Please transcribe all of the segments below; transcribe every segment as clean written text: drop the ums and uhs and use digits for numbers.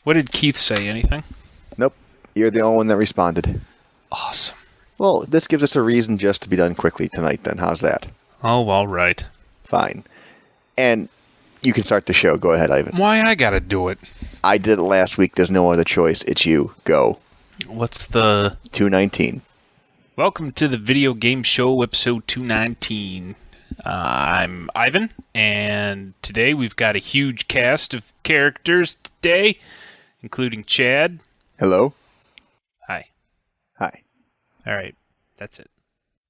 What did Keith say? Anything? Nope. You're the only one that responded. Awesome. Well, this gives us a reason just to be done quickly tonight then. How's that? Oh, all right. Fine. And you can start the show. Go ahead, Ivan. Why I gotta do it? I did it last week. There's no other choice. It's you. Go. What's the... 219. Welcome to the Video Game Show, episode 219. I'm Ivan, and today we've got a huge cast of characters today, including Chad. Hello? Hi. Hi. All right, that's it.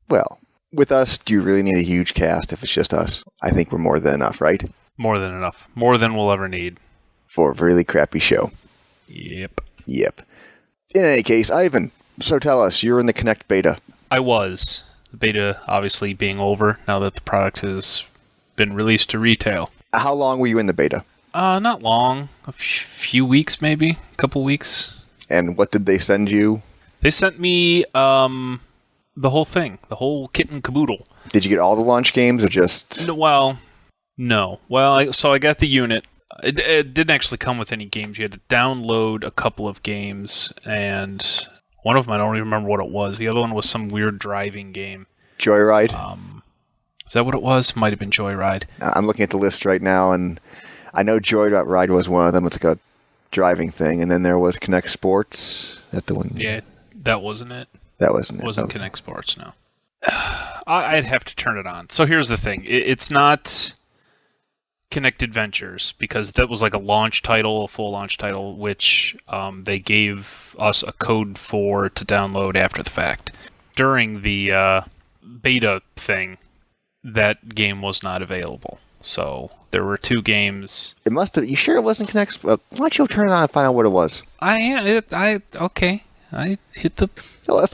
Well, with us, do you really need a huge cast if it's just us? I think we're more than enough, right? More than enough. More than we'll ever need. For a really crappy show. Yep. In any case, Ivan, so tell us, you're in the Kinect beta. I was. The beta obviously being over now that the product has been released to retail. How long were you in the beta? Not long. A few weeks, maybe. A couple weeks. And what did they send you? They sent me the whole thing. The whole kit and caboodle. Did you get all the launch games or just... No. Well, I got the unit. It didn't actually come with any games. You had to download a couple of games, and one of them I don't even remember what it was. The other one was some weird driving game. Joyride? Is that what it was? Might have been Joyride. I'm looking at the list right now, and I know Joyride was one of them. It's like a driving thing, and then there was Kinect Sports. Is that the one? Yeah, that wasn't it. That wasn't it. It wasn't Kinect Sports, no. I'd have to turn it on. So here's the thing. It's not Kinect Adventures, because that was like a launch title, a full launch title, which they gave us a code for to download after the fact. During the beta thing, that game was not available. So there were two games. It must have. You sure it wasn't Kinect? Why don't you turn it on and find out what it was? Okay. I hit the. So if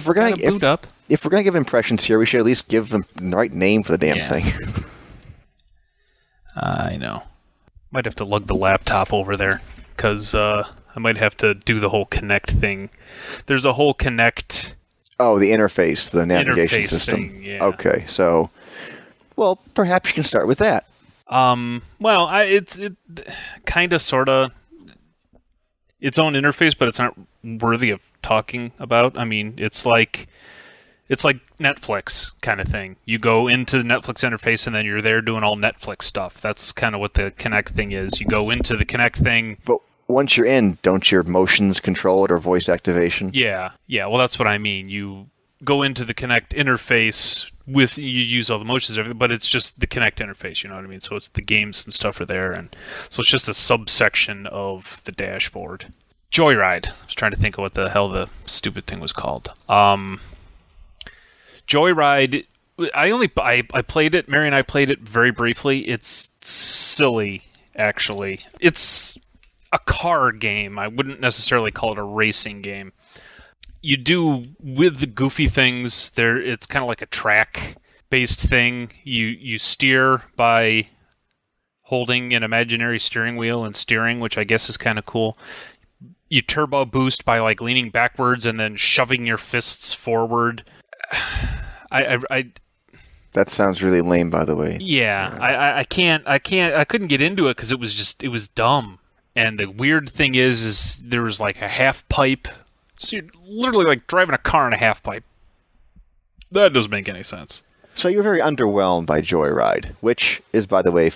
we're gonna boot up. If we're gonna give impressions here, we should at least give them the right name for the damn thing. I know. Might have to lug the laptop over there, because I might have to do the whole Kinect thing. There's a whole Kinect... Oh, the interface, the navigation interface system. Thing, yeah. Okay, so... Well, perhaps you can start with that. It's kind of, sort of... its own interface, but it's not worthy of talking about. I mean, it's like Netflix kind of thing. You go into the Netflix interface and then you're there doing all Netflix stuff. That's kind of what the Kinect thing is. You go into the Kinect thing. But once you're in, don't your motions control it or voice activation? Yeah. Well, that's what I mean. You go into the Kinect interface you use all the motions, everything, but it's just the Kinect interface. You know what I mean? So it's the games and stuff are there, and so it's just a subsection of the dashboard. Joyride. I was trying to think of what the hell the stupid thing was called. Joyride, I played it. Mary and I played it very briefly. It's silly, actually. It's a car game. I wouldn't necessarily call it a racing game. You do, with the goofy things, it's kind of like a track-based thing. You steer by holding an imaginary steering wheel and steering, which I guess is kind of cool. You turbo boost by like leaning backwards and then shoving your fists forward. That sounds really lame, by the way. Yeah. I couldn't get into it because it was dumb. And the weird thing is there was like a half pipe. So you're literally like driving a car in a half pipe. That doesn't make any sense. So you're very underwhelmed by Joyride, which is, by the way,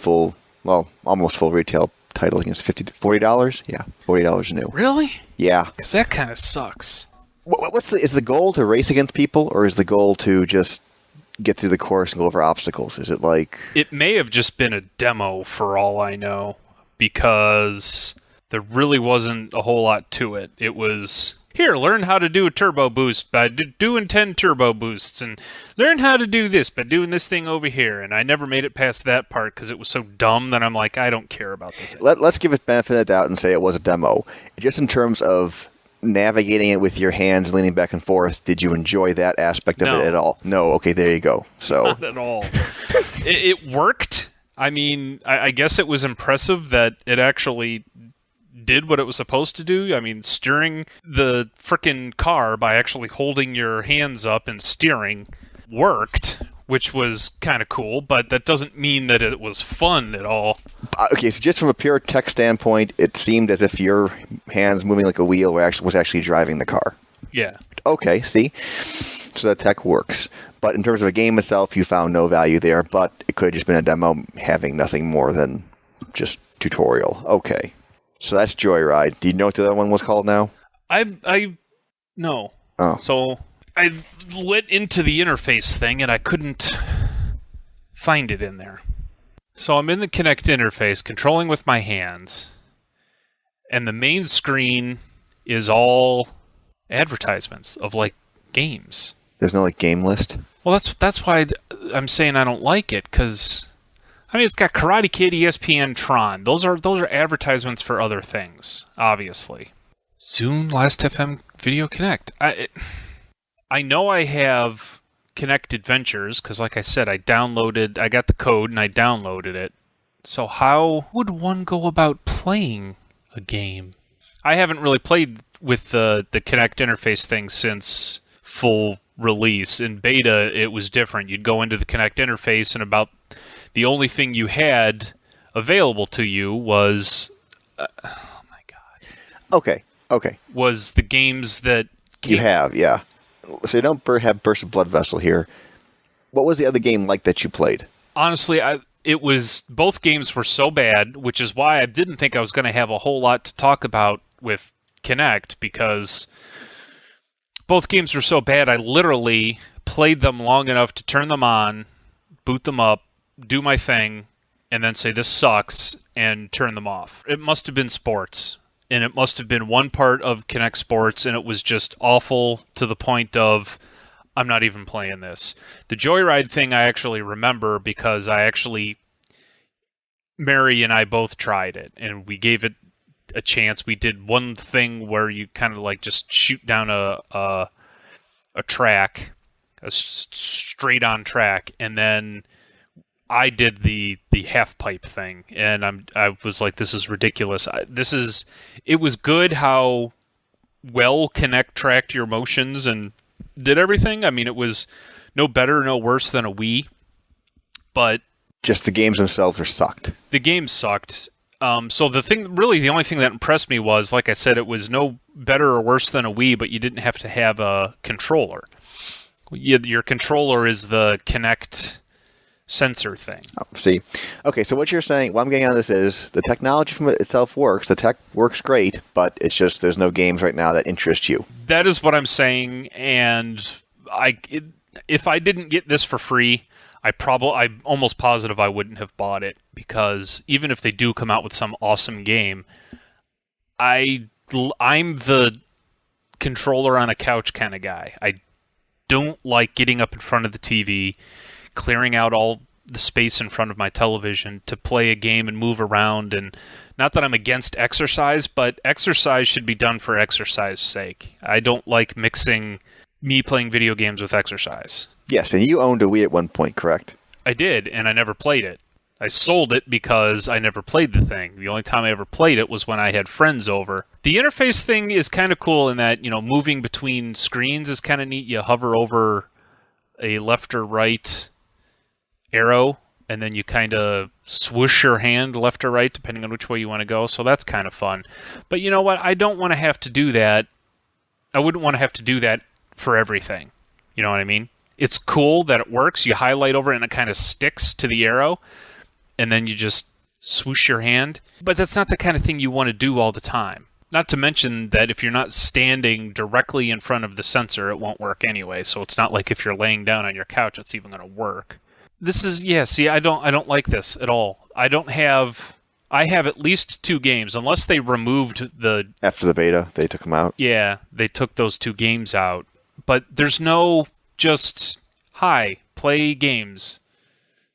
almost full retail title. I think it's $40? Yeah, $40 new. Really? Yeah. Because that kind of sucks. Is the goal to race against people, or is the goal to just get through the course and go over obstacles? Is it like... It may have just been a demo for all I know, because there really wasn't a whole lot to it. It was, here, learn how to do a turbo boost by doing 10 turbo boosts, and learn how to do this by doing this thing over here. And I never made it past that part because it was so dumb that I'm like, I don't care about this. Let's give it benefit of the doubt and say it was a demo. Just in terms of navigating it with your hands, leaning back and forth, did you enjoy that aspect of it at all? No. Okay, there you go. So not at all. It worked. I mean, I guess it was impressive that it actually did what it was supposed to do. I mean, steering the frickin' car by actually holding your hands up and steering worked, which was kind of cool, but that doesn't mean that it was fun at all. Okay, so just from a pure tech standpoint, it seemed as if your hands moving like a wheel was actually driving the car. Yeah. Okay, see? So the tech works. But in terms of a game itself, you found no value there, but it could have just been a demo having nothing more than just tutorial. Okay. So that's Joyride. Do you know what the other one was called now? No. Oh. So I went into the interface thing and I couldn't find it in there. So I'm in the Kinect interface, controlling with my hands, and the main screen is all advertisements of like games. There's no like game list? Well, that's why I'm saying I don't like it, because I mean it's got Karate Kid, ESPN, Tron. Those are advertisements for other things, obviously. Zune, Last.fm, Video Connect. I know I have Kinect Adventures because, like I said, I got the code and I downloaded it. So how would one go about playing a game? I haven't really played with the Kinect interface thing since full release. In beta, it was different. You'd go into the Kinect interface, and about the only thing you had available to you was, oh my god. Okay. Was the games that you have, yeah. So you don't have Burst of Blood Vessel here. What was the other game like that you played? Honestly, both games were so bad, which is why I didn't think I was going to have a whole lot to talk about with Kinect, because both games were so bad, I literally played them long enough to turn them on, boot them up, do my thing, and then say, this sucks, and turn them off. It must have been sports, and it must have been one part of Kinect Sports, and it was just awful to the point of, I'm not even playing this. The Joyride thing I actually remember because Mary and I both tried it, and we gave it a chance. We did one thing where you kind of like just shoot down a track, a straight on track, and then I did the half pipe thing, and I was like, this is ridiculous. It was good how well Kinect tracked your motions and did everything. I mean, it was no better, no worse than a Wii, but just the games themselves sucked. The games sucked. So the only thing that impressed me was, like I said, it was no better or worse than a Wii, but you didn't have to have a controller. Your controller is the Kinect sensor thing. Oh, see. Okay, so what you're saying, what I'm getting out of this is the technology from it itself works. The tech works great, but it's just there's no games right now that interest you. That is what I'm saying, and if I didn't get this for free, I'm almost positive I wouldn't have bought it, because even if they do come out with some awesome game, I'm the controller on a couch kind of guy. I don't like getting up in front of the TV, clearing out all the space in front of my television to play a game and move around. And not that I'm against exercise, but exercise should be done for exercise's sake. I don't like mixing me playing video games with exercise. Yes, and you owned a Wii at one point, correct? I did, and I never played it. I sold it because I never played the thing. The only time I ever played it was when I had friends over. The interface thing is kind of cool in that, moving between screens is kind of neat. You hover over a left or right arrow, and then you kind of swoosh your hand left or right, depending on which way you want to go. So that's kind of fun. But you know what? I don't want to have to do that. I wouldn't want to have to do that for everything. You know what I mean? It's cool that it works. You highlight over it and it kind of sticks to the arrow, and then you just swoosh your hand. But that's not the kind of thing you want to do all the time. Not to mention that if you're not standing directly in front of the sensor, it won't work anyway. So it's not like if you're laying down on your couch, it's even going to work. I don't like this at all. I have at least 2 games, unless they removed after the beta, they took them out. Yeah, they took those 2 games out. But there's no just, hi, play games.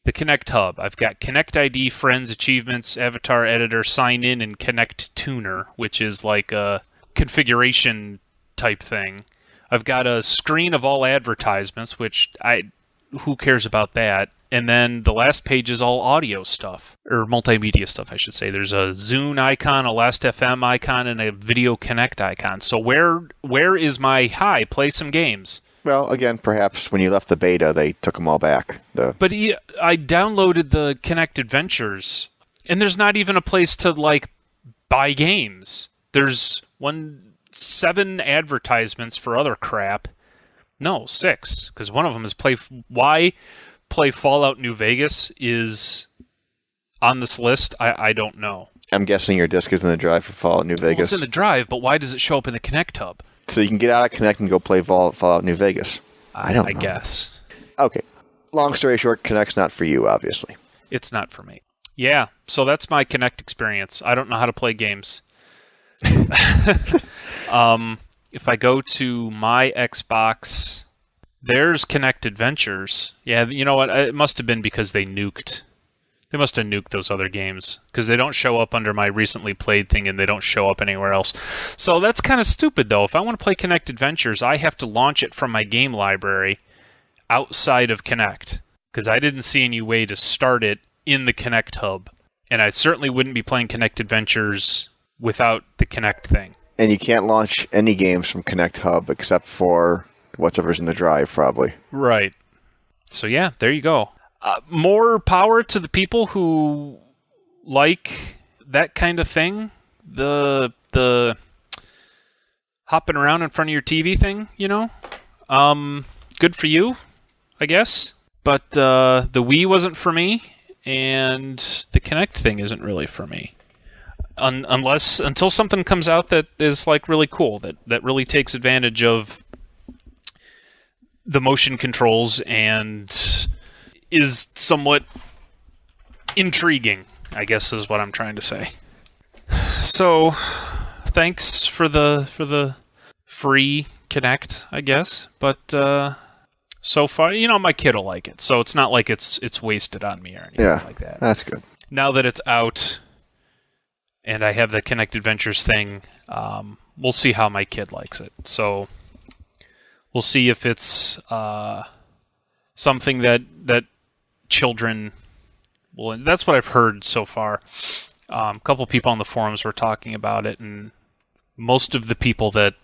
The Kinect Hub. I've got Kinect ID, Friends, Achievements, Avatar Editor, Sign In, and Kinect Tuner, which is like a configuration type thing. I've got a screen of all advertisements, which who cares about that? And then the last page is all audio stuff, or multimedia stuff, I should say. There's a Zune icon, a Last.fm icon, and a Video Connect icon. So where is my, hi, play some games? Well, again, perhaps when you left the beta, they took them all back. But I downloaded the Kinect Adventures, And there's not even a place to, like, buy games. There's 7 advertisements for other crap. No, 6, because one of them is why play Fallout New Vegas is on this list. I don't know. I'm guessing your disc is in the drive for Fallout New Vegas. Well, it's in the drive, but why does it show up in the Kinect hub? So you can get out of Kinect and go play Fallout New Vegas. I don't know. I guess. Okay. Long story short, Kinect's not for you, obviously. It's not for me. Yeah, so that's my Kinect experience. I don't know how to play games. If I go to my Xbox, there's Kinect Adventures. Yeah, you know what? It must have been because they must have nuked those other games, because they don't show up under my recently played thing and they don't show up anywhere else. So that's kind of stupid, though. If I want to play Kinect Adventures, I have to launch it from my game library outside of Kinect, because I didn't see any way to start it in the Kinect hub. And I certainly wouldn't be playing Kinect Adventures without the Kinect thing. And you can't launch any games from Kinect Hub except for whatever's in the drive, probably. Right. So yeah, there you go. More power to the people who like that kind of thing. The hopping around in front of your TV thing, you know? Good for you, I guess. But the Wii wasn't for me, and the Kinect thing isn't really for me. Until something comes out that is like really cool, that really takes advantage of the motion controls and is somewhat intriguing, I guess is what I'm trying to say. So, thanks for the free Kinect, I guess. But so far, you know, my kid will like it, so it's not like it's wasted on me or anything like that. That's good. Now that it's out and I have the Kinect Adventures thing, we'll see how my kid likes it. So we'll see if it's something that children will. That's what I've heard so far. A couple people on the forums were talking about it, and most of the people that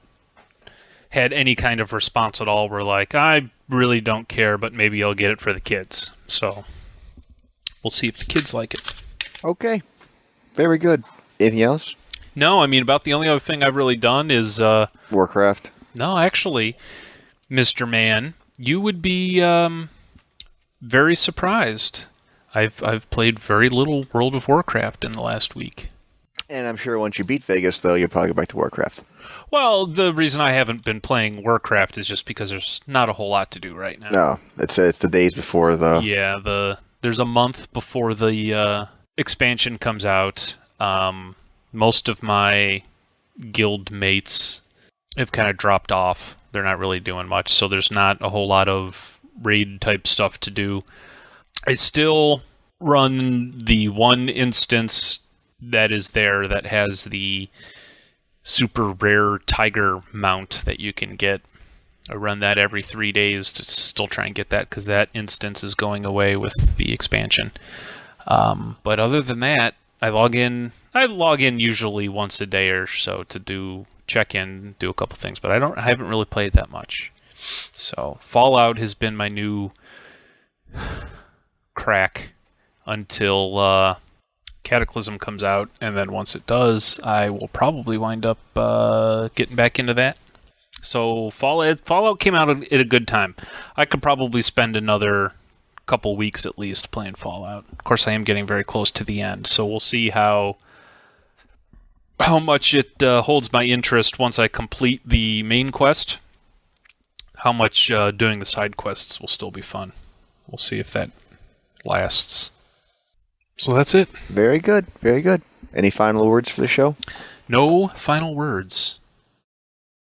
had any kind of response at all were like, I really don't care, but maybe I'll get it for the kids. So we'll see if the kids like it. Okay. Very good. Anything else? No, I mean, about the only other thing I've really done is... Warcraft? No, actually, Mr. Man, you would be very surprised. I've played very little World of Warcraft in the last week. And I'm sure once you beat Vegas, though, you'll probably go back to Warcraft. Well, the reason I haven't been playing Warcraft is just because there's not a whole lot to do right now. No, it's the days before the... Yeah, there's a month before the expansion comes out. Most of my guild mates have kind of dropped off. They're not really doing much, so there's not a whole lot of raid-type stuff to do. I still run the one instance that is there that has the super rare tiger mount that you can get. I run that every 3 days to still try and get that, because that instance is going away with the expansion. But other than that, I log in usually once a day or so to check in, do a couple things, but I haven't really played that much. So Fallout has been my new crack until Cataclysm comes out, and then once it does, I will probably wind up getting back into that. So Fallout came out at a good time. I could probably spend another couple weeks at least playing Fallout. Of course, I am getting very close to the end, so we'll see how much it holds my interest once I complete the main quest. How much doing the side quests will still be fun. We'll see if that lasts. So that's it. Very good. Very good. Any final words for the show? No final words.